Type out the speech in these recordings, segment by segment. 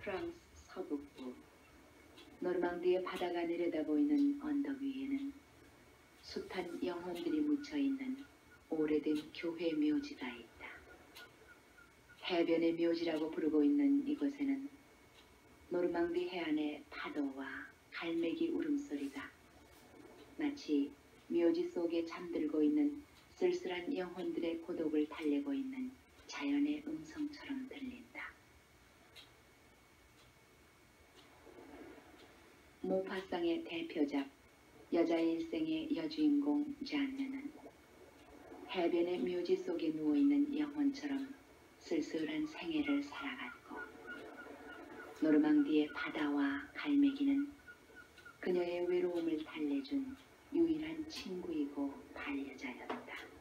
프랑스 서북부 노르망디의 바다가 내려다보이는 언덕 위에는 숱한 영혼들이 묻혀있는 오래된 교회 묘지가 있다. 해변의 묘지라고 부르고 있는 이곳에는 노르망디 해안의 파도와 갈매기 울음소리가 마치 묘지 속에 잠들고 있는 쓸쓸한 영혼들의 고독을 달래고 있는 자연의 음성처럼 들린다. 모파상의 대표작 여자의 일생의 여주인공 잔느는 해변의 묘지 속에 누워있는 영혼처럼 쓸쓸한 생애를 살아갔고 노르망디의 바다와 갈매기는 그녀의 외로움을 달래준 유일한 친구이고 반려자였다.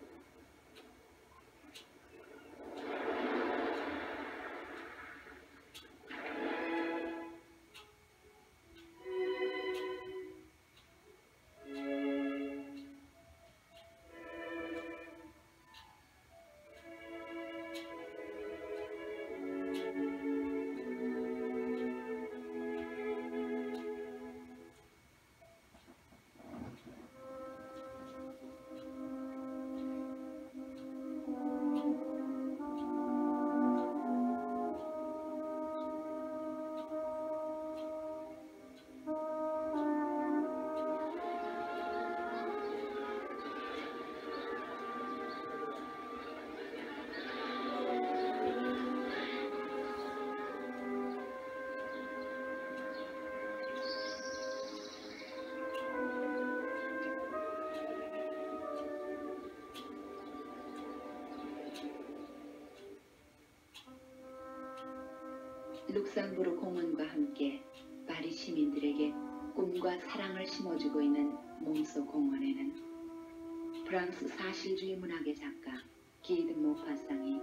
룩셈부르 공원과 함께 파리 시민들에게 꿈과 사랑을 심어주고 있는 몽소 공원에는 프랑스 사실주의 문학의 작가 기드 모파상이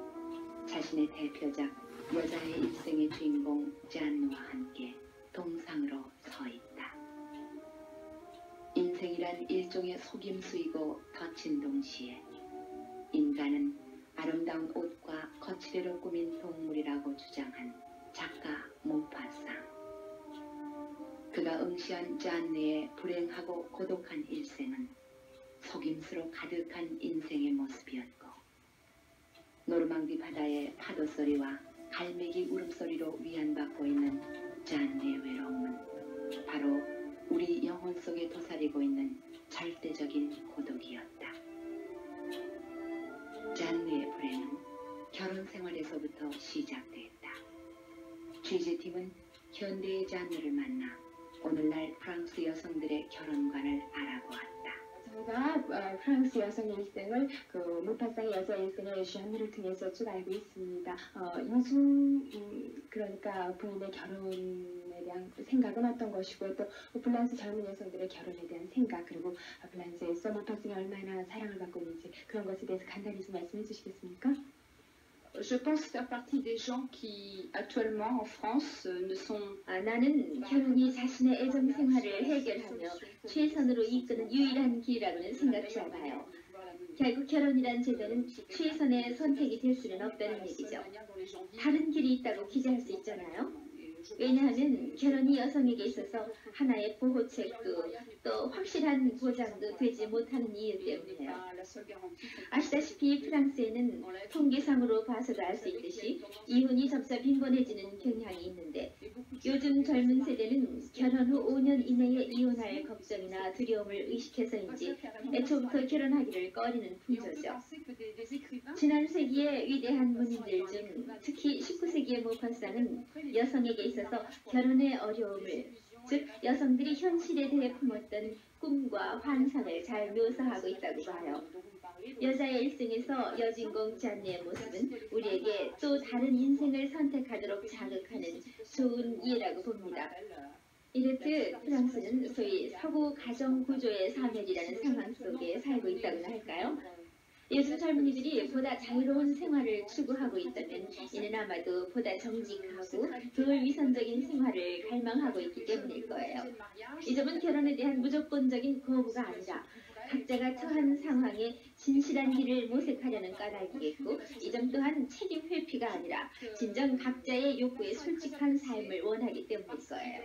자신의 대표작 여자의 일생의 주인공 잔느와 함께 동상으로 서 있다. 인생이란 일종의 속임수이고 덧친 동시에 인간은 아름다운 옷과 거칠애로 꾸민 동물이라고 주장한 작가 모파상. 그가 응시한 잔느의 불행하고 고독한 일생은 속임수로 가득한 인생의 모습이었고 노르망디 바다의 파도소리와 갈매기 울음소리로 위안받고 있는 잔느의 외로움은 바로 우리 영혼 속에 도사리고 있는 절대적인 고독이었다. 잔느의 불행은 결혼 생활에서부터 시작됐다. 취재팀은 현대의 잔느를 만나 오늘날 프랑스 여성들의 결혼관을 알아보았다. 저희가 프랑스 여성의 일생을 모파상의 여자 일생의 잔느를 통해서 쭉 알고 있습니다. 요즘 그러니까 부인의 결혼에 대한 생각은 어떤 것이고 또 프랑스 젊은 여성들의 결혼에 대한 생각 그리고 프랑스에서 모파상이 얼마나 사랑을 받고 있는지 그런 것에 대해서 간단히 좀 말씀해 주시겠습니까? Je pense faire partie des gens qui, actuellement en France, ne sont... 나는 결혼이 자신의 애정 생활을 해결하며 최선으로 이끄는 유일한 길이라고는 생각지 않아요. 결국 결혼이란 제도는 최선의 선택이 될 수는 없다는 얘기죠. 다른 길이 있다고 기재할 수 있잖아요. 왜냐하면 결혼이 여성에게 있어서 하나의 보호책도 또 확실한 보장도 되지 못하는 이유 때문이에요. 아시다시피 프랑스에는 통계상으로 봐서도 알 수 있듯이 이혼이 점차 빈번해지는 경향이 있는데 요즘 젊은 세대는 결혼 후 5년 이내에 이혼할 걱정이나 두려움을 의식해서인지 애초부터 결혼하기를 꺼리는 풍조죠. 지난 세기의 위대한 문인들 중 특히 19세기의 모파상은 여성에게 있어서 결혼의 어려움을 즉 여성들이 현실에 대해 품었던 꿈과 환상을 잘 묘사하고 있다고 봐요. 여자의 일생에서 여주인공 잔느의 모습은 우리에게 또 다른 인생을 선택하도록 자극하는 좋은 예라고 봅니다. 이렇듯 프랑스는 소위 서구 가정 구조의 사멸이라는 상황 속에 살고 있다고나 할까요? 요즘 젊은이들이 보다 자유로운 생활을 추구하고 있다면 이는 아마도 보다 정직하고 덜 위선적인 생활을 갈망하고 있기 때문일 거예요. 이 점은 결혼에 대한 무조건적인 거부가 아니라 각자가 처한 상황에 진실한 길을 모색하려는 까닭이겠고 이 점 또한 책임 회피가 아니라 진정 각자의 욕구에 솔직한 삶을 원하기 때문일 거예요.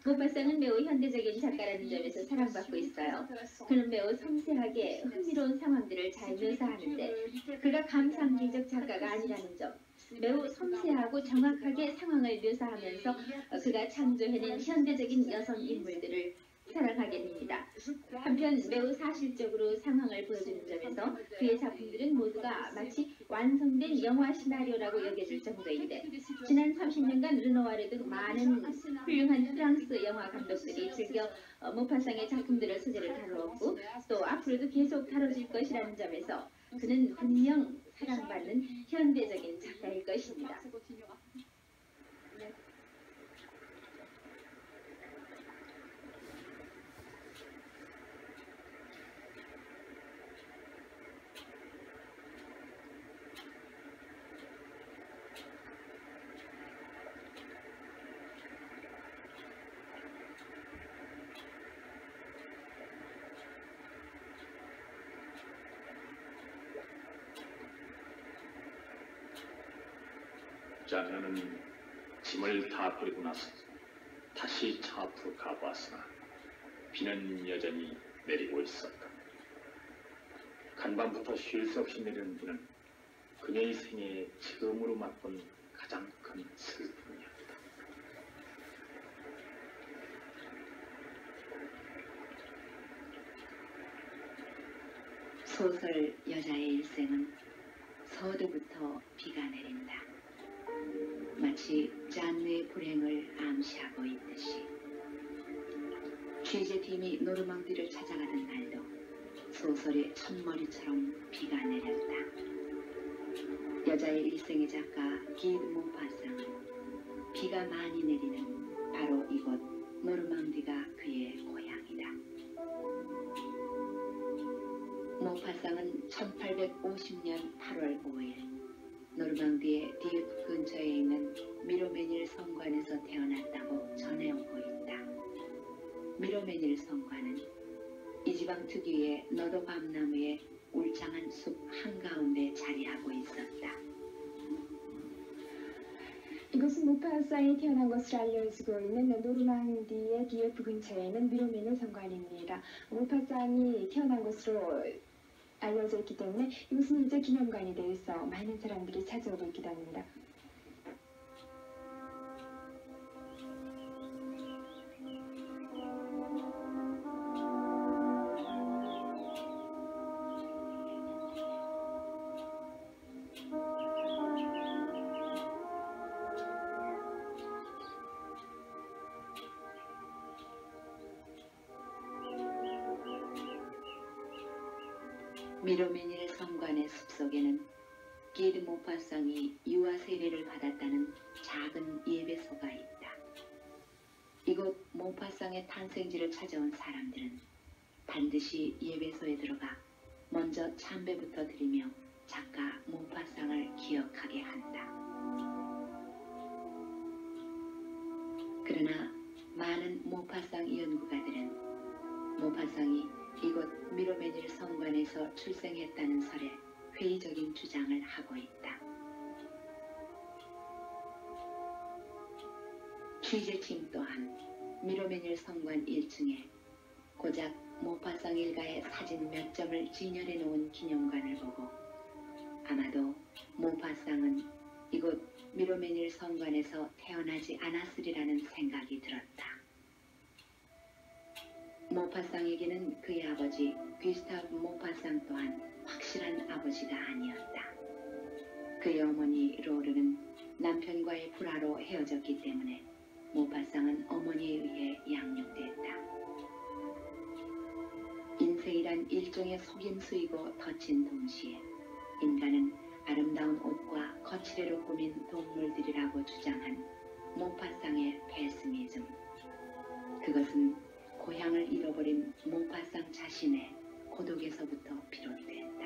모파상은 매우 현대적인 작가라는 점에서 사랑받고 있어요. 그는 매우 섬세하게 흥미로운 상황들을 잘 묘사하는데 그가 감상기적 작가가 아니라는 점, 매우 섬세하고 정확하게 상황을 묘사하면서 그가 창조해낸 현대적인 여성 인물들을 사랑하게 됩니다. 한편 매우 사실적으로 상황을 보여주는 점에서 그의 작품들은 모두가 마치 완성된 영화 시나리오라고 여겨질 정도인데 지난 30년간 르노와르 등 많은 훌륭한 프랑스 영화 감독들이 즐겨 모파상의 작품들을 소재로 다루었고 또 앞으로도 계속 다뤄질 것이라는 점에서 그는 분명 사랑받는 현대적인 작가일 것입니다. 자네는 짐을 다 버리고 나서 다시 차 앞으로 가보았으나 비는 여전히 내리고 있었다. 간밤부터 쉴 새 없이 내리는 비는 그녀의 생애에 처음으로 맛본 가장 큰 슬픔이었다. 소설 여자의 일생은 서두부터 비가 내린다. 마치 잔느의 불행을 암시하고 있듯이 취재팀이 노르망디를 찾아가던 날도 소설의 첫머리처럼 비가 내렸다. 여자의 일생의 작가 기드 모파상은 비가 많이 내리는 바로 이곳 노르망디가 그의 고향이다. 모파상은 1850년 8월 5일 노르망디의 디에프 근처에 있는 미로메닐 성관에서 태어났다고 전해오고 있다. 미로메닐 성관은 이 지방 특유의 너도 밤나무의 울창한 숲 한가운데 자리하고 있었다. 이곳은 모파상이 태어난 것으로 알려지고 있는 노르망디의 디에프 근처에 있는 미로메닐 성관입니다. 모파상이 태어난 것으로 알려져 있기 때문에 이곳은 이제 기념관이 되어 있어 많은 사람들이 찾아오고 있기도 합니다. 미로메닐 성관의 숲속에는 기드 모파상이 유아 세례를 받았다는 작은 예배소가 있다. 이곳 모파상의 탄생지를 찾아온 사람들은 반드시 예배소에 들어가 먼저 참배부터 드리며 작가 모파상을 기억하게 한다. 그러나 많은 모파상 연구가들은 모파상이 이곳 미로메닐 성관에서 출생했다는 설에 회의적인 주장을 하고 있다. 취재팀 또한 미로메닐 성관 1층에 고작 모파상 일가의 사진 몇 점을 진열해 놓은 기념관을 보고 아마도 모파상은 이곳 미로메닐 성관에서 태어나지 않았으리라는 생각이 들었다. 모파상에게는 그의 아버지 귀스타브 모파상 또한 확실한 아버지가 아니었다. 그의 어머니 로르는 남편과의 불화로 헤어졌기 때문에 모파상은 어머니에 의해 양육됐다. 인생이란 일종의 속임수이고 덫인 동시에 인간은 아름다운 옷과 거칠애로 꾸민 동물들이라고 주장한 모파상의 페시미즘. 그것은 고향을 잃어버린 모파상 자신의 고독에서부터 비롯됐다.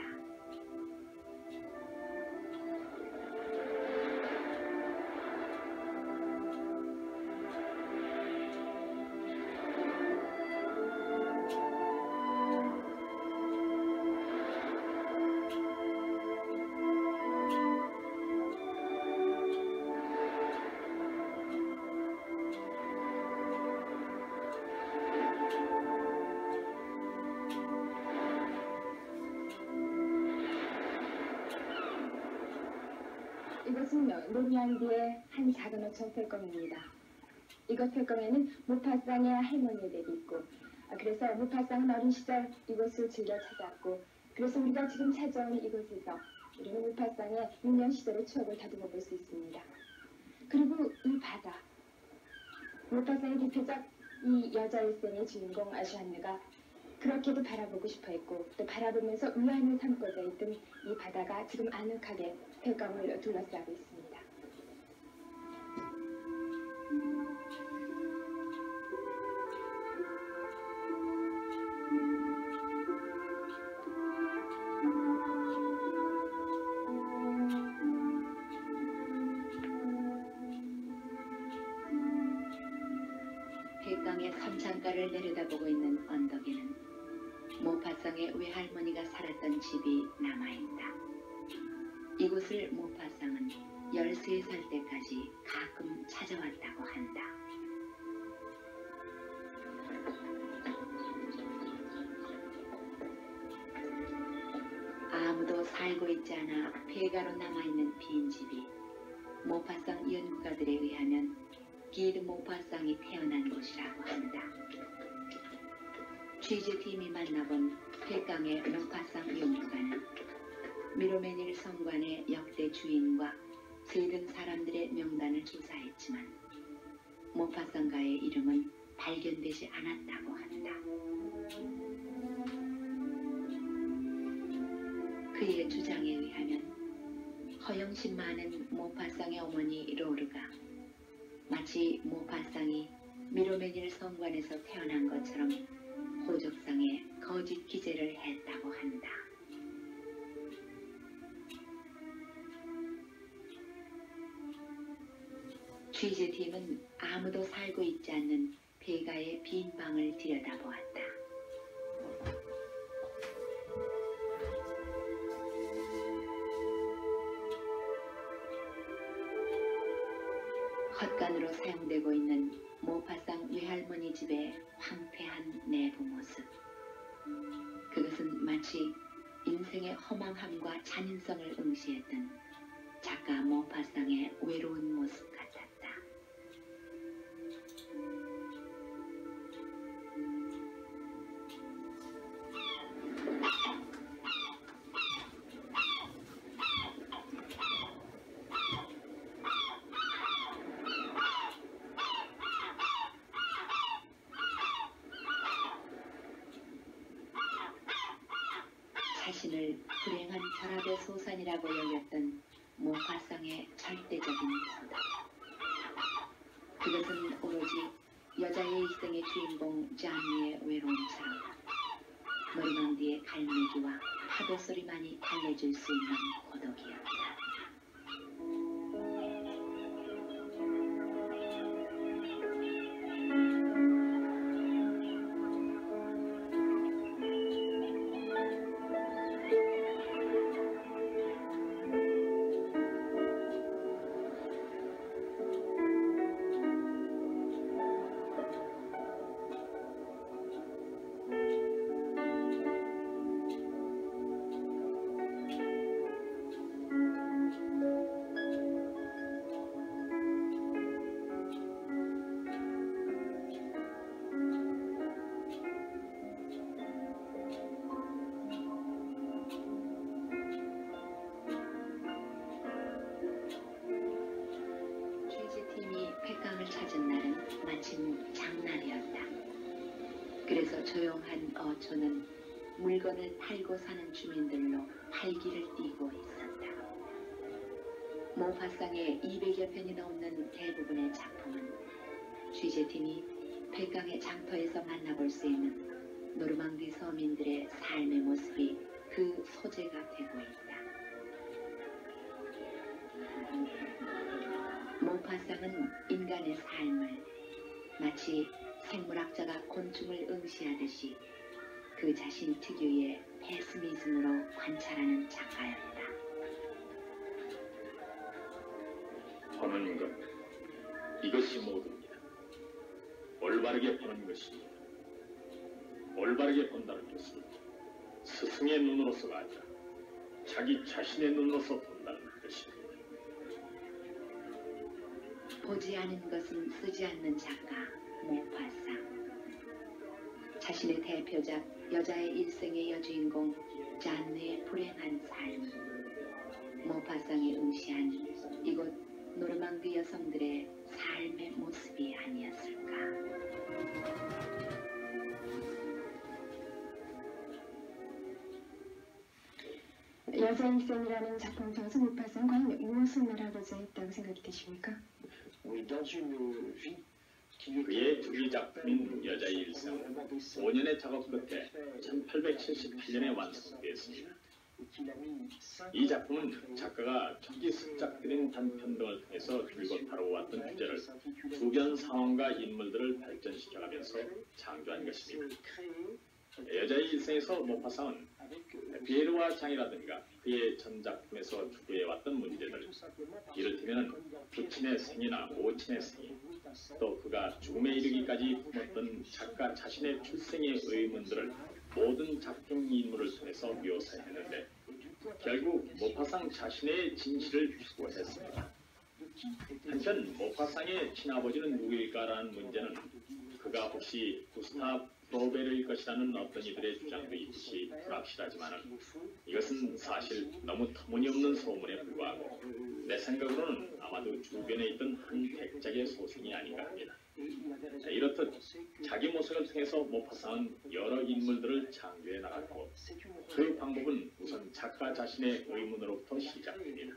이것은 노르망디의 한 작은 어촌 펠검입니다. 이곳 펠검에는 모파상의 할머니들이 있고, 그래서 모파상은 어린 시절 이곳을 즐겨 찾았고, 그래서 우리가 지금 찾아온 이곳에서 우리는 모파상의 유년 시절의 추억을 다듬어 볼 수 있습니다. 그리고 이 바다, 모파상의 대표적 이 여자 일생의 주인공 아주안느가 그렇게도 바라보고 싶어 했고, 또 바라보면서 위안을 삼고자 했던 이 바다가 지금 아늑하게 펠검을 둘러싸고 있습니다. 폐강의 선창가를 내려다보고 있는 언덕에는 모파상의 외할머니가 살았던 집이 남아있다. 이곳을 모파상은 13살 때까지 가끔 찾아왔다고 한다. 아무도 살고 있지 않아 폐가로 남아있는 빈집이 모파상 연구가들에 의하면 기드 모파상이 태어난 곳이라고 한다. 취재팀이 만나본 폐강의 모파상 연구가는 미로메닐 성관의 역대 주인과 세든 사람들의 명단을 조사했지만 모파상가의 이름은 발견되지 않았다고 한다. 그의 주장에 의하면 허영심 많은 모파상의 어머니 로르가 마치 모파상이 미로메닐 성관에서 태어난 것처럼 호적상에 거짓 기재를 했다고 한다. 취재팀은 아무도 살고 있지 않는 폐가의 빈 방을 들여다보았다. 헛간으로 사용되고 있는 모파상 외할머니 집의 황폐한 내부 모습. 그것은 마치 인생의 허망함과 잔인성을 응시했던 작가 모파상의 외로운 모습 같았다. 자신을 불행한 결합의 소산이라고 여겼던 모파상의 절대적인 포덕. 그것은 오로지 여자의 일생의 주인공 잔니의 외로움처럼 노르망디의 갈매기와 파도 소리만이 달래줄 수 있는 고독이었다. 폐강을 찾은 날은 마침 장날이었다. 그래서 조용한 어촌은 물건을 팔고 사는 주민들로 활기를 띠고 있었다. 모파상의 200여 편이 넘는 대부분의 작품은 취재팀이 폐강의 장터에서 만나볼 수 있는 노르망디 서민들의 삶의 모습이 그 소재가 되고 있다. 모파상은 인간의 삶을 마치 생물학자가 곤충을 응시하듯이 그 자신 특유의 페시미즘으로 관찰하는 작가였다. 보는 것, 이것이 모두입니다. 올바르게 보는 것입니다. 올바르게 본다는 것은 스승의 눈으로서가 아니라 자기 자신의 눈으로서 본다는 것입니다. 보지 않은 것은 쓰지 않는 작가 모파상. 자신의 대표작 여자의 일생의 여주인공 잔느의 불행한 삶. 모파상이 응시한 이곳 노르망디 여성들의 삶의 모습이 아니었을까. 여자 일생이라는 작품 중에서 모파상은 과연 무엇을 말하고자 했다고 생각이 되십니까? 그의 주기 작품인 여자의 일생은 5년의 작업 끝에 1878년에 완성되었습니다. 이 작품은 작가가 초기 습작들인 단편 등을 통해서 줄곧 다뤄왔던 주제를 주변 상황과 인물들을 발전시켜가면서 창조한 것입니다. 여자의 일생에서 모파상은 피에르와 장이라든가 그의 전 작품에서 추구해왔던 문제들, 이를테면 부친의 생이나 모친의 생이, 또 그가 죽음에 이르기까지 품었던 작가 자신의 출생의 의문들을 모든 작품 인물을 통해서 묘사했는데 결국 모파상 자신의 진실을 추구했습니다. 한편 모파상의 친아버지는 누구일까라는 문제는 그가 혹시 구스타프 프로베르일 것이라는 어떤 이들의 주장도 있듯이 불확실하지만 이것은 사실 너무 터무니없는 소문에 불과하고 내 생각으로는 아마도 주변에 있던 한 백작의 소생이 아닌가 합니다. 이렇듯 자기 모습을 통해서 모파상은 여러 인물들을 창조해 나갔고 그 방법은 우선 작가 자신의 의문으로부터 시작됩니다.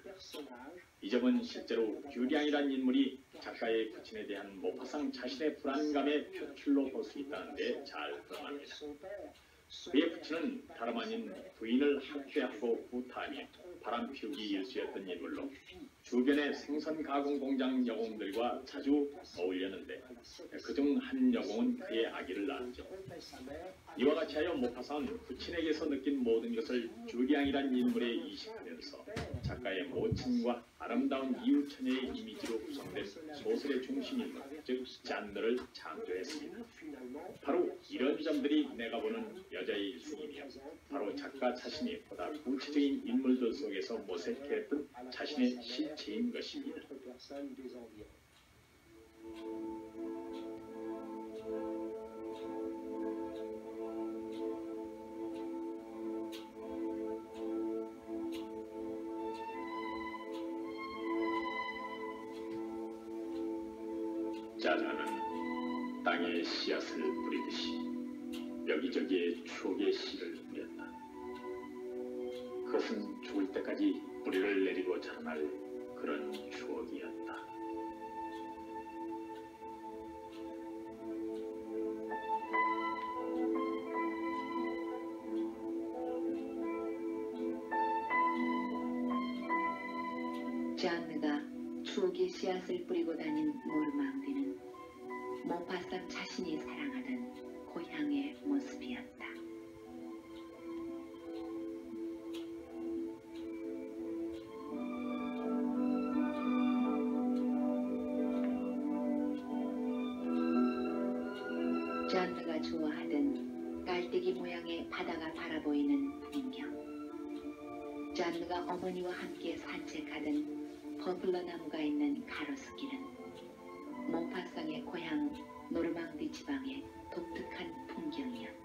이 점은 실제로 규량이란 인물이 작가의 부친에 대한 모파상 자신의 불안감의 표출로 볼 수 있다는 데 잘 드러납니다. 그의 부친은 다름 아닌 부인을 학대하고 구타하며 바람피우기 일수였던 인물로 주변의 생선 가공 공장 여공들과 자주 어울렸는데 그중 한 여공은 그의 아기를 낳았죠. 이와 같이 하여 모파상은 부친에게서 느낀 모든 것을 주량이란 인물에 이식하면서 작가의 모친과 아름다운 이웃처녀의 이미지로 구성된 소설의 중심인물, 즉 잔느를 창조했습니다. 바로 이런 점들이 내가 보는 여자의 일생이며 바로 작가 자신이 보다 구체적인 인물들 속에서 모색했던 자신의 실체인 것입니다. 잔느는 땅에 씨앗을 뿌리듯이 여기저기에 추억의 씨를 뿌렸다. 그것은 죽을 때까지 뿌리를 내리고 자라날 그런 추억이었다. 잔느가 추억의 씨앗을 뿌리고 다닌 노르망디는 모파상 자신이 사랑하던 고향의 모습이었다. 잔느가 좋아하던 깔때기 모양의 바다가 바라보이는 풍경, 잔느가 어머니와 함께 산책하던 퍼플러 나무가 있는 가로수길은 모파상의 고향 노르망디 지방의 독특한 풍경이었다.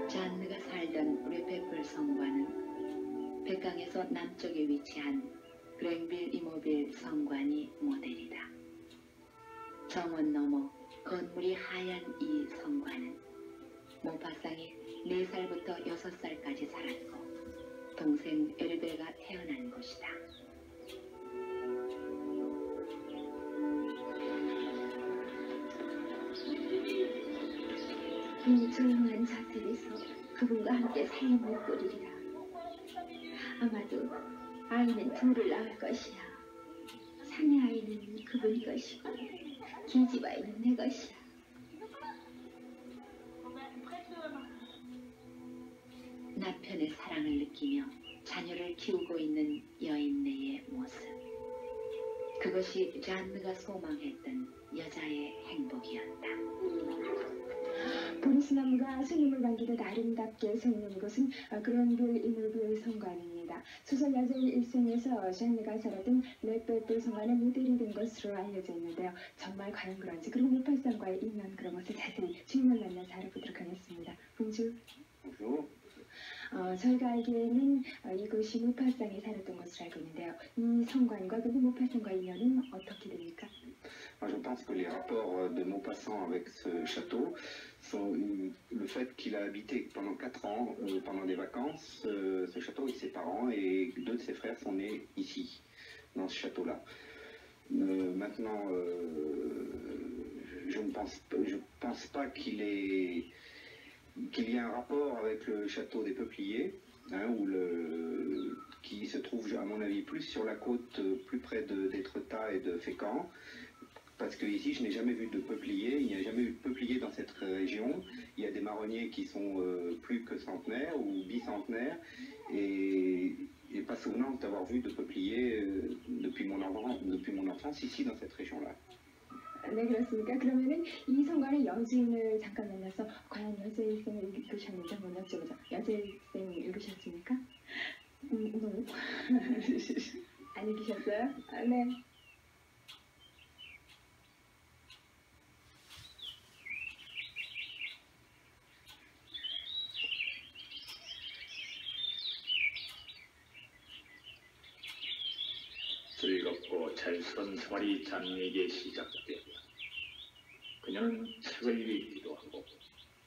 잔느가 살던 레페플 성관은 백강에서 남쪽에 위치한 그랭빌 이모빌 성관이 모델이다. 정원 너머 건물이 하얀 이 성관은 모파상이 4살부터 6살까지 살았고 동생 에르베가 태어난 곳이다. 이 조용한 자택에서 그분과 함께 삶을 꾸리리라. 아마도 아이는 둘을 낳을 것이야. 산의 아이는 그분 것이고 길지와이는 내 것이야. 남편의 사랑을 느끼며 자녀를 키우고 있는 여인네의 모습. 그것이 잔느가 소망했던 여자의 행복이었다. 보리스나무가 손님을 반기듯 아름답게 서 있는 곳은 그런빌 이물빌 성관입니다. 소설 여자의 일생에서 ዣ네가 살았던 레베베 성관의 모델이 된 것으로 알려져 있는데요. 정말 과연 그런지, 그리고 무팔상과의 인연, 그런 것을 자세히 주인을 만나서 알아보도록 하겠습니다. 봉주. 저희가 알기에는 이곳이 무팔상에 살았던 것으로 알고 있는데요. 이 성관과 그리고 무팔상과의 인연은 어떻게 됩니까? Je pense que les rapports de Maupassant avec ce château sont le fait qu'il a habité pendant 4 ans, pendant des vacances, ce château avec ses parents, et 2 de ses frères sont nés ici, dans ce château-là. Maintenant, je ne pense pas qu'il y ait un rapport avec le château des Peupliers, hein, qui se trouve, à mon avis, plus sur la côte, plus près d'Étretat et de Fécamp. Parce que ici, je n'ai jamais vu de peuplier, il n'y a jamais eu de peuplier dans cette région. Il y a des marronniers qui sont plus que centenaires ou bicentenaires, et pas souvenant d'avoir vu de peuplier depuis mon enfance ici dans cette région-là. 네, 그렇습니까? 그러면은 이 성관의 여주인을 잠깐 만나서 과연 여자의 일생을 읽으셨는지 한번 여쭤보자. 여자의 일생 읽으셨습니까? No. 안 읽으셨어요? 네. 즐겁고 자유스러운 생활이 잔에게 시작되었다. 그녀는 책을 읽기도 하고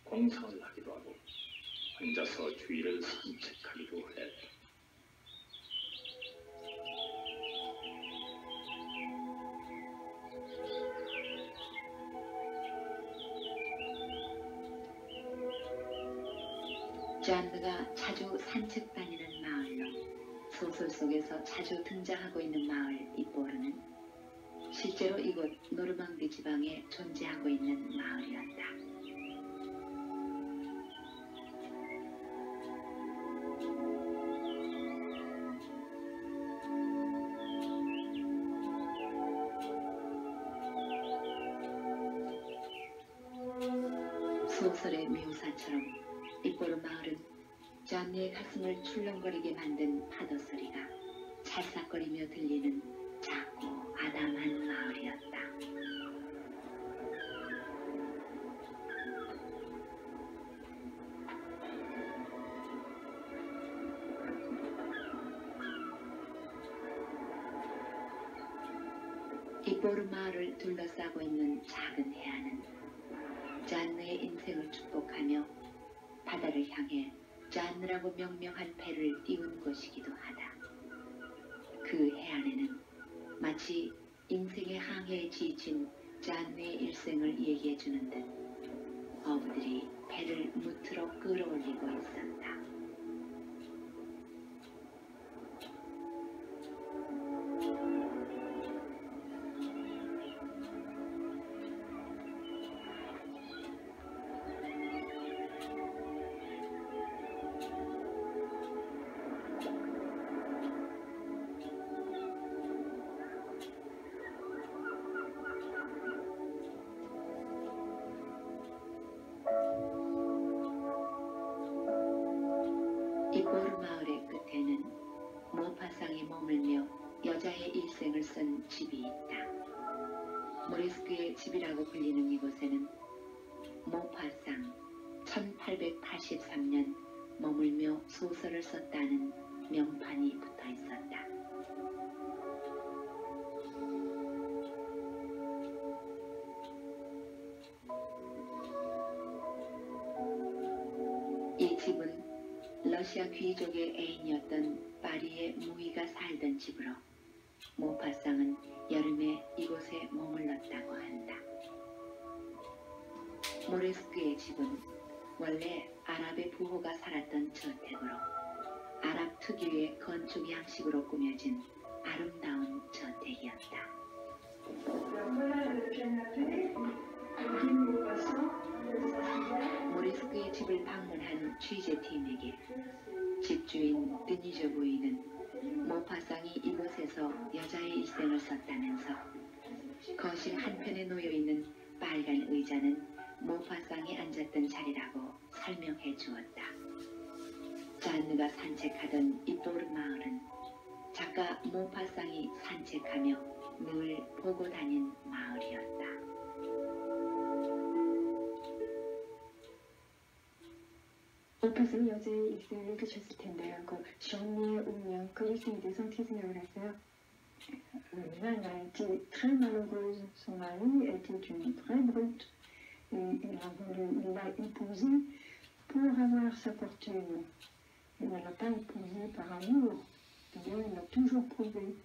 공상을 하기도 하고 혼자서 주위를 산책하기도 했다. 잔느가 자주 산책 다니는 마을로 소설 속에서 자주 등장하고 있는 마을 이뽀르는 실제로 이곳 노르망디 지방에 존재하고 있는 마을이었다. 소설의 묘사처럼 이뽀르 마을은 잔느의 가슴을 출렁거리게 만든 파도 소리가 찰싹거리며 들리는 작고 아담한 마을이었다. 이뽀르 마을을 둘러싸고 있는 작은 해안은 잔느의 인생을 축복하며 바다를 향해 잔느라고 명명한 배를 띄운 곳이기도 하다. 그 해안에는 마치 인생의 항해에 지친 잔느의 일생을 얘기해주는 듯 어부들이 배를 무트로 끌어올리고 있었다. 이뽀르 마을의 끝에는 모파상에 머물며 여자의 일생을 쓴 집이 있다. 모레스크의 집이라고 불리는 이곳에는 모파상 1883년 머물며 소설을 썼다는 명판이 붙어 있었다. 이 집은 러시아 귀족의 애인이었던 파리의 무이가 살던 집으로 모파상은 여름에 이곳에 머물렀다고 한다. 모레스크의 집은 원래 아랍의 부호가 살았던 저택으로 아랍 특유의 건축 양식으로 꾸며진 아름다운 저택. 선택이었다. 모리스크의 집을 방문한 취재팀에게 집주인 드니저 부인은 모파상이 이곳에서 여자의 일생을 썼다면서 거실 한편에 놓여있는 빨간 의자는 모파상이 앉았던 자리라고 설명해 주었다. 잔느가 산책하던 이뽀르 마을은 작가 모파상이 산책하며 늘 보고 다닌 마을이었다. 모파상이 여자의 일생을 읽으셨을 텐데요. 그 션니의 운명, 그 일생에 대해서 어떻게 생각을 하세요? Elle a été très malheureuse. Son mari était une vraie brute. Et il l'a épousée pour avoir sa fortune. Il ne l'a pas épousée par amour. D'ailleurs, il a toujours prouvé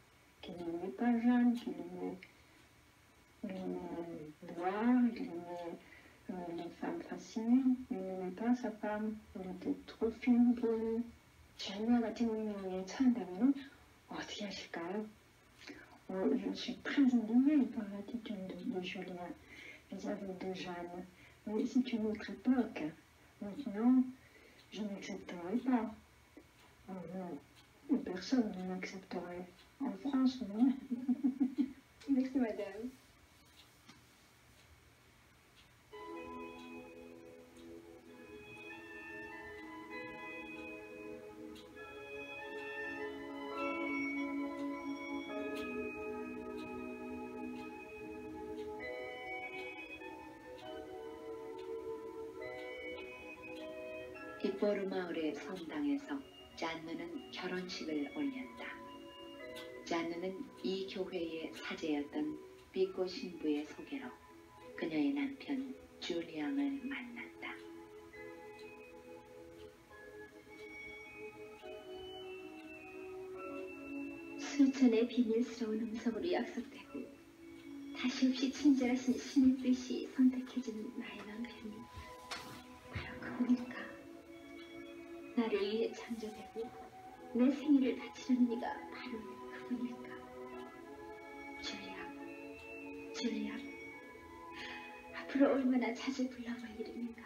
qu'il n'aimait pas Jeanne, qu'il aimait boire, il aimait les femmes fascinées. Il n'aimait pas sa femme. Elle était trop fine pour lui. 잔느와 같은 운명에 처한다면 어떻게 하실까요? Je suis très indignée par l'attitude de Julien vis-à-vis de Jeanne. Mais c'est une autre époque. Maintenant, je n'accepterai pas. Non, personne ne l'accepterait. En France, non. Merci, madame. 이뽀르 마을의 성당에서 잔느는 결혼식을 올렸다. 잔느는 이 교회의 사제였던 비꼬 신부의 소개로 그녀의 남편 줄리앙을 만났다. 수천의 비밀스러운 음성으로 약속되고 다시 없이 친절하신 신의 뜻이 선택해주는 나의 남편이 바로 그분일까? 나를 위해 창조되고 내 생일을 바치려는 이가 바로 그분일까? 줄리아, 앞으로 얼마나 자주 불러볼 일인가?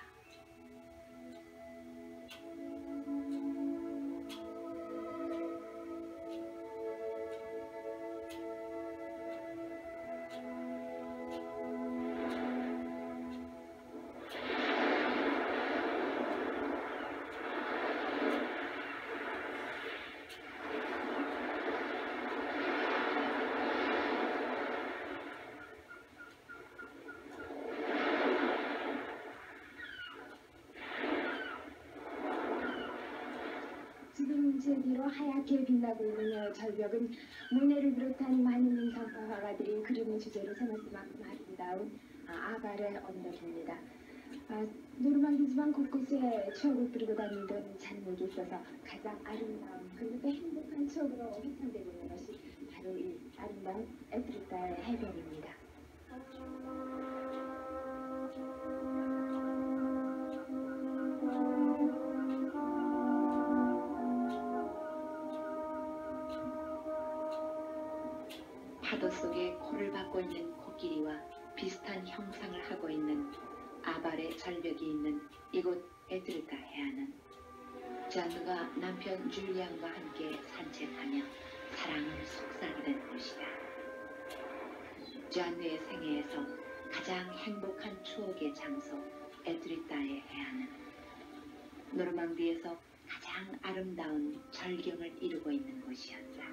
지금 제 뒤로 하얗게 빛나고 있는 절벽은 모네를 비롯한 많은 인상파 화가들이 그림의 주제로 삼았을 만큼 아름다운 아발의 언덕입니다. 노르망디 지방 곳곳에 추억을 뿌리고 다니던 잔느에게 있어서 가장 아름다운 그리고 또 행복한 추억으로 확산되고 있는 것이 바로 이 아름다운 에트르타의 해변입니다. 파도 속에 코를 박고 있는 코끼리와 비슷한 형상을 하고 있는 아발의 절벽이 있는 이곳 에트르타 해안은 잔느가 남편 줄리앙과 함께 산책하며 사랑을 속삭이던 곳이다. 잔느의 생애에서 가장 행복한 추억의 장소 에트르타의 해안은 노르망디에서 가장 아름다운 절경을 이루고 있는 곳이었다.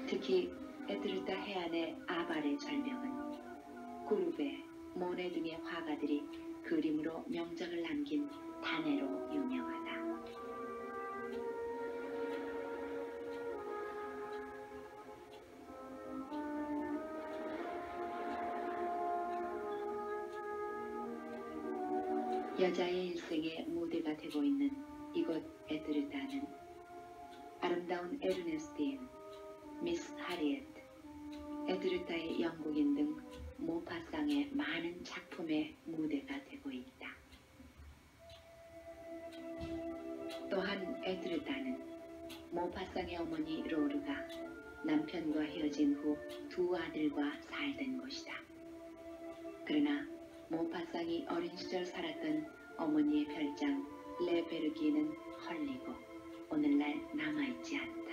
특히 에트르타 해안의 아발의 절벽은 구르베, 모네 등의 화가들이 그림으로 명작을 남긴 단해로 유명하다. 여자의 일생의 무대가 되고 있는 이곳 에트르타는 아름다운 에르네스틴, 미스 하리엣, 에트르타의 영국인 등 모파상의 많은 작품의 무대가 되고 있다. 또한 에트르타는 모파상의 어머니 로르가 남편과 헤어진 후 두 아들과 살던 곳이다. 그러나 모파상이 어린 시절 살았던 어머니의 별장 레베르기는 헐리고 오늘날 남아있지 않다.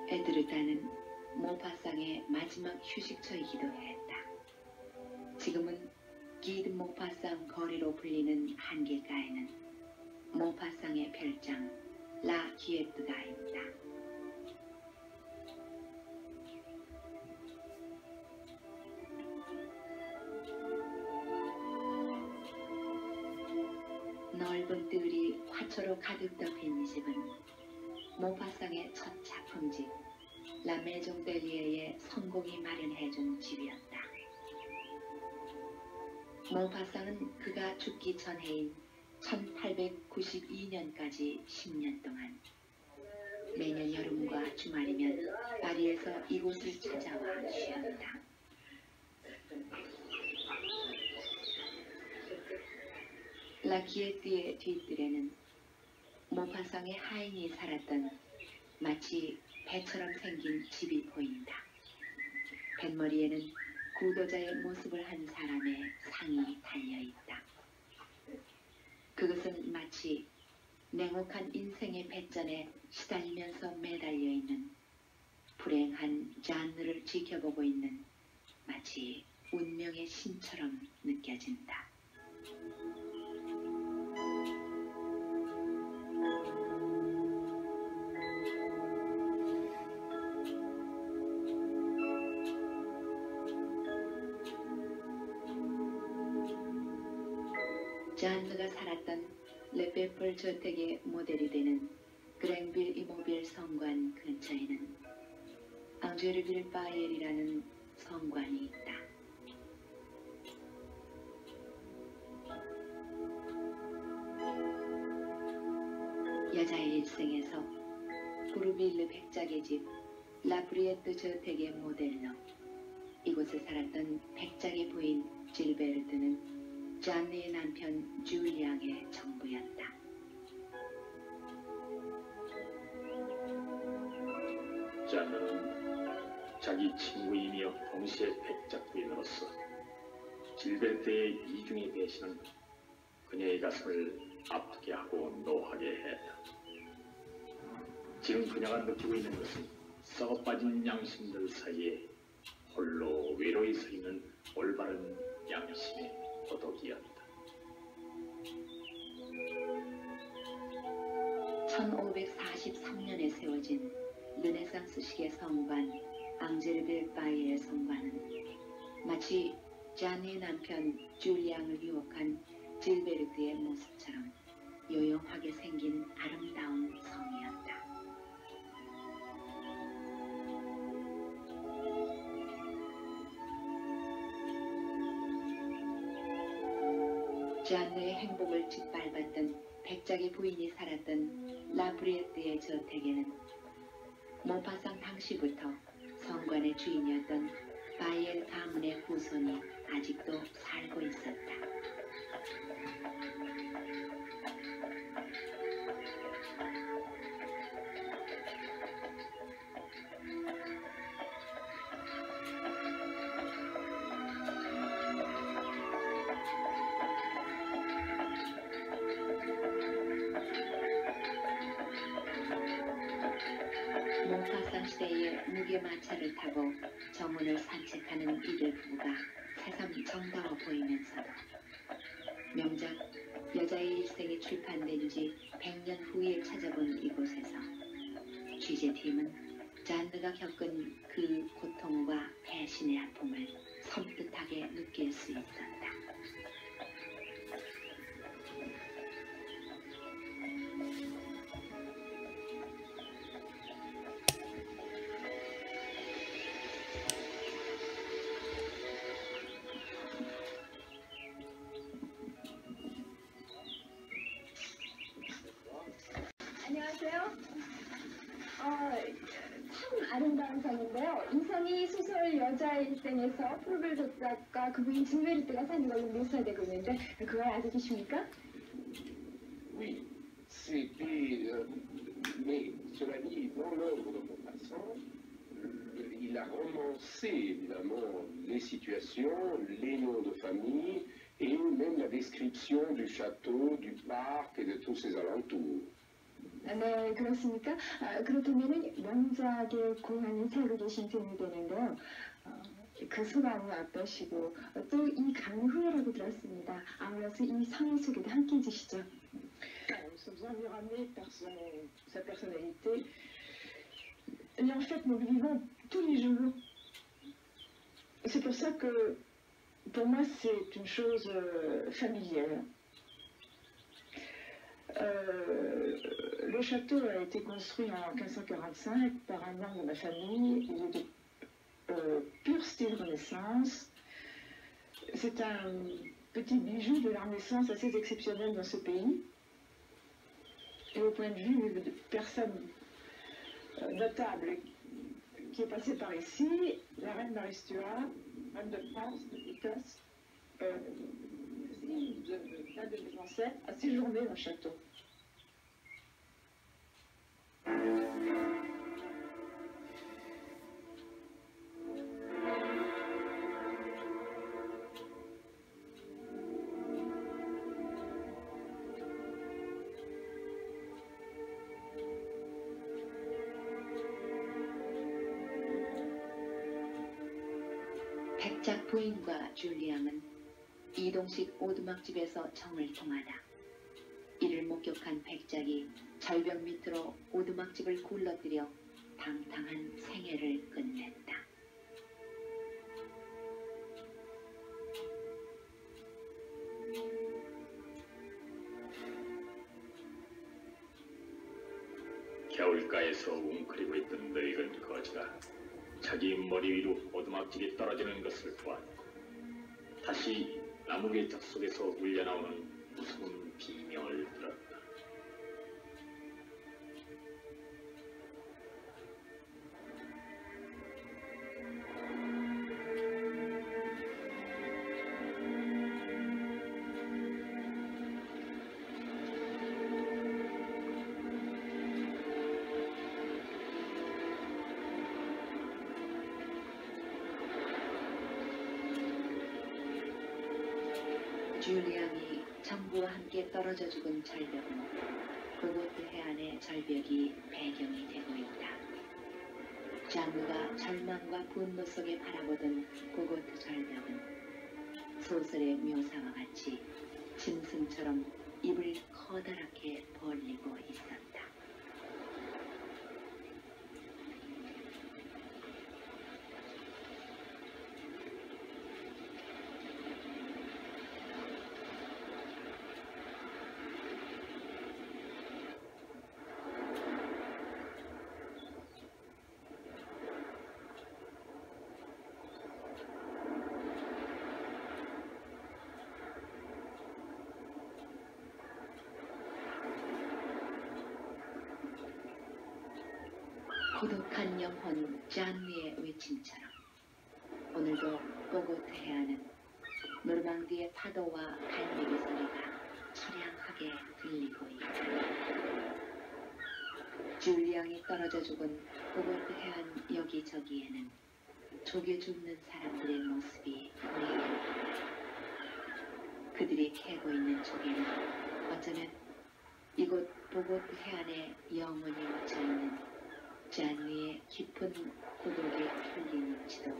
에드르다는 모파상의 마지막 휴식처이기도 했다. 지금은 기드 모파상 거리로 불리는 한길가에는 모파상의 별장 라 기에트가 있다. 넓은 뜰이 화초로 가득 덮인 이 집은 모파상의 첫 작품집 라 메종 델리에의 성공이 마련해준 집이었다. 모파상은 그가 죽기 전해인 1892년까지 10년 동안 매년 여름과 주말이면 파리에서 이곳을 찾아와 쉬었다. 라기에뜨의 뒷뜰에는 모파상의 하인이 살았던 마치 배처럼 생긴 집이 보인다. 뱃머리에는 구도자의 모습을 한 사람의 상이 달려있다. 그것은 마치 냉혹한 인생의 배전에 시달리면서 매달려있는 불행한 잔느를 지켜보고 있는 마치 운명의 신처럼 느껴진다. 잔느가 살았던 레페폴 저택의 모델이 되는 그랭빌 이모빌 성관 근처에는 앙제르빌 바이엘이라는 성관이 있다. 여자의 일생에서 구르빌르 백작의 집 라브리에트 저택의 모델로 이곳에 살았던 백작의 부인 질베르트는 잔느의 남편 줄리앙의 정부였다. 잔느는 자기 친구이며 동시에 백작 부인으로서 질베르트의 이중의 배신은 그녀의 가슴을 아프게 하고 노하게 했다. 지금 그녀가 느끼고 있는 것은 썩어빠진 양심들 사이에 홀로 외로이 서 있는 올바른 양심의 고독이었다. 1543년에 세워진 르네상스식의 성관 앙제르빌 바이엘 성관은 마치 잔느의 남편 줄리앙을 유혹한 질베르트의 모습처럼 요용하게 생긴 아름다운 성이었다. 잔느의 행복을 짓밟았던 백작의 부인이 살았던 라브리에뜨의 저택에는 모파상 당시부터 성관의 주인이었던 바이엘 가문의 후손이 아직도 살고 있었다. 모파상 시대의 무게마차를 타고 정원을 산책하는 이들 부부가 새삼 정다워 보이면서도 명작 여자의 일생이 출판된 지 100년 후에 찾아본 이곳에서 취재팀은 잔느가 겪은 그 고통과 배신의 아픔을 섬뜩하게 느낄 수 있었다. 안녕하세요. 참 아름다운 성인데요. 이 성이 소설 여자의 일생에서 폴벨 작가 그분이 질베르트가 사는 걸로 묘사되고 있는데 그걸 알고 계십니까? Oui, Mais cela dit, dans l'œuvre de Maupassant, il a romancé évidemment les situations, les noms de famille et même la description du château, du parc et de tous ses alentours. 네, 그렇습니까? 그렇다면 명작의 고향에 살고 계신 셈이 되는데요. 그 소감을 어떠시고 또 이 강의 후예라고 들었습니다. 아울러서 이 성의 소개도 함께 해주시죠. Nous sommes environnés par sa personnalité. Et en fait, nous le vivons tous les jours. C'est pour ça que, pour moi, c'est une chose familière. Le château a été construit en 1545 par un membre de ma famille. Il est de pur style Renaissance. C'est un petit bijou de la Renaissance assez exceptionnel dans ce pays. Et au point de vue de personne notable qui est passée par ici, la reine Marie Stuart, reine de France, d'Écosse, l'un de mes ancêtres, a séjourné dans le château. 백작 부인과 줄리앙은 이동식 오두막집에서 정을 통하다. 이를 목격한 백작이 절벽 밑으로 오두막집을 굴러뜨려 방탕한 생애를 끝냈다. 겨울가에서 웅크리고 있던 늙은 거지가 자기 머리 위로 오두막집이 떨어지는 것을 보았다. 다시 나무개적 속에서 울려나오는 무서운 비명을 들었다. 줄리앙이 정부와 함께 떨어져 죽은 절벽은 고고트 해안의 절벽이 배경이 되고 있다. 장르가 절망과 분노 속에 바라보던 고고트 절벽은 소설의 묘사와 같이 짐승처럼 입을 커다랗게 벌리고 있었다. 고독한 영혼 잔위의 외침처럼 오늘도 고고트 해안은 노르망디의 파도와 갈매기 소리가 처량하게 들리고 있다. 줄리앙이 떨어져 죽은 고고트 해안 여기저기에는 조개 줍는 사람들의 모습이 보이게 된다. 그들이 캐고 있는 조개는 어쩌면 이곳 고고트 해안에 영원히 묻혀있는 잔위의 깊은 고독에 풀리는지도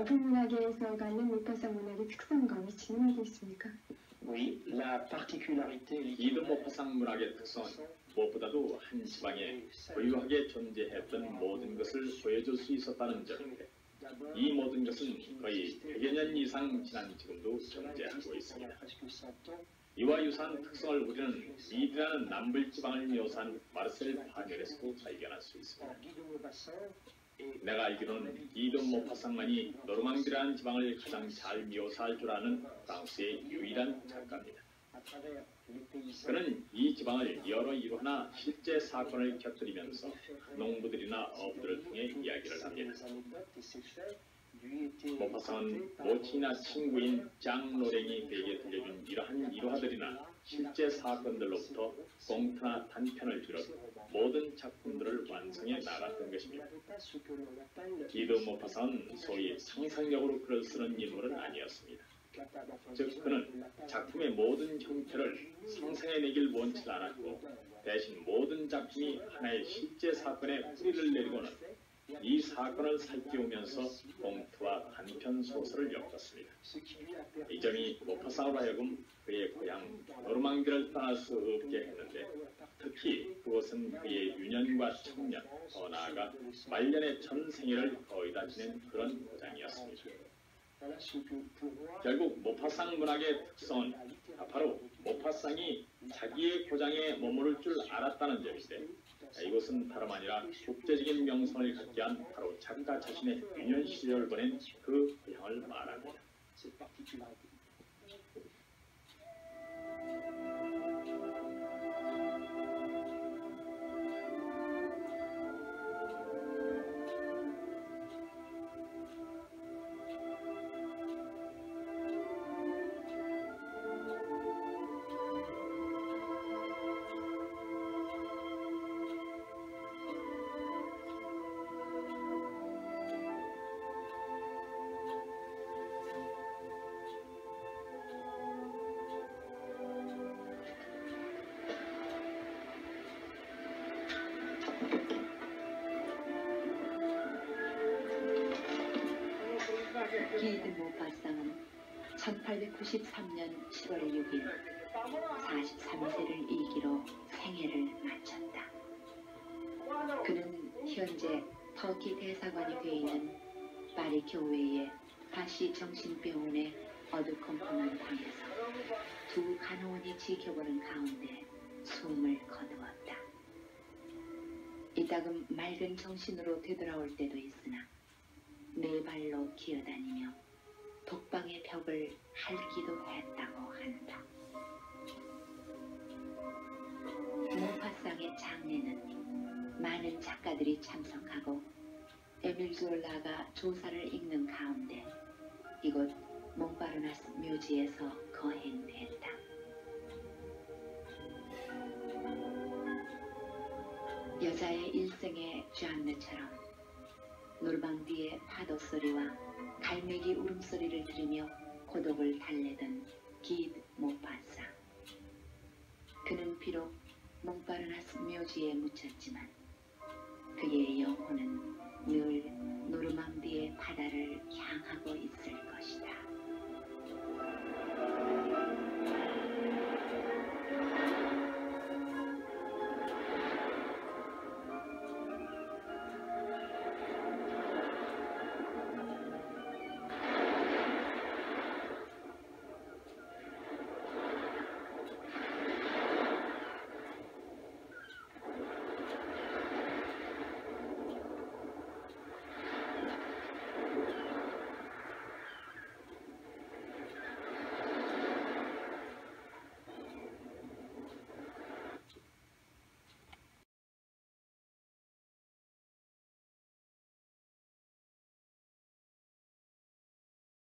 북문학에서 갖는 모파상 문학의 특성과 위치는 어디 있습니까? Oui, la particularité 이든 모파상 문학의 특성은 무엇보다도 한 지방에 고유하게 존재했던 모든 것을 보여줄 수 있었다는 점인데 이 모든 것은 거의 100여 년 이상 지난 지금도 존재하고 있습니다. 이와 유사한 특성을 우리는 미드라는 남불지방을 묘사한 마르셀 파넬에서도 발견할 수 있습니다. 내가 알기로는 이든 모파상만이 노르망디라는 지방을 가장 잘 묘사할 줄 아는 프랑스의 유일한 작가입니다. 그는 이 지방을 여러 일화나 실제 사건을 곁들이면서 농부들이나 어부들을 통해 이야기를 합니다. 모파상은 모친이나 친구인 장 로랭이 그에게 들려준 이러한 일화들이나 실제 사건들로부터 꽁트나 단편을 비롯 모든 작품들을 완성해 나갔던 것입니다. 기드 모파상은 소위 상상력으로 글을 쓰는 인물은 아니었습니다. 즉 그는 작품의 모든 형태를 상상해내길 원치 않았고 대신 모든 작품이 하나의 실제 사건에 뿌리를 내리고는 이 사건을 살피우면서 꽁트와 단편 소설을 엮었습니다. 이 점이 모파상으로 하여금 그의 고향 노르망디를 떠날 수 없게 했는데 특히 그것은 그의 유년과 청년, 더 나아가 말년의 전 생애를 거의 다 지낸 그런 고장이었습니다. 결국 모파상 문학의 특성은 바로 모파상이 자기의 고장에 머무를 줄 알았다는 점인데 이것은 다름 아니라 국제적인 명성을 갖게 한 바로 작가 자신의 유년 시절을 보낸 그 고향을 말합니다. 기드 모파상은 1893년 11월 6일 43세를 이기로 생애를 마쳤다. 그는 현재 터키 대사관이 되어 있는 파리 교외의 바시 정신병원의 어두컴컴한 방에서 두 간호원이 지켜보는 가운데 숨을 거두었다. 이따금 맑은 정신으로 되돌아올 때도 있으나 네 발로 기어다니며 독방의 벽을 핥기도 했다고 한다. 모파상의 장례는 많은 작가들이 참석하고 에밀 졸라가 조사를 읽는 가운데 이곳 몽파르나스 묘지에서 거행됐다. 여자의 일생의 쥐안느처럼 노르망디의 파도 소리와 갈매기 울음소리를 들으며 고독을 달래던 기드 모파상. 그는 비록 몽파르나스 묘지에 묻혔지만 그의 영혼은 늘 노르망디의 바다를 향하고 있을 것이다.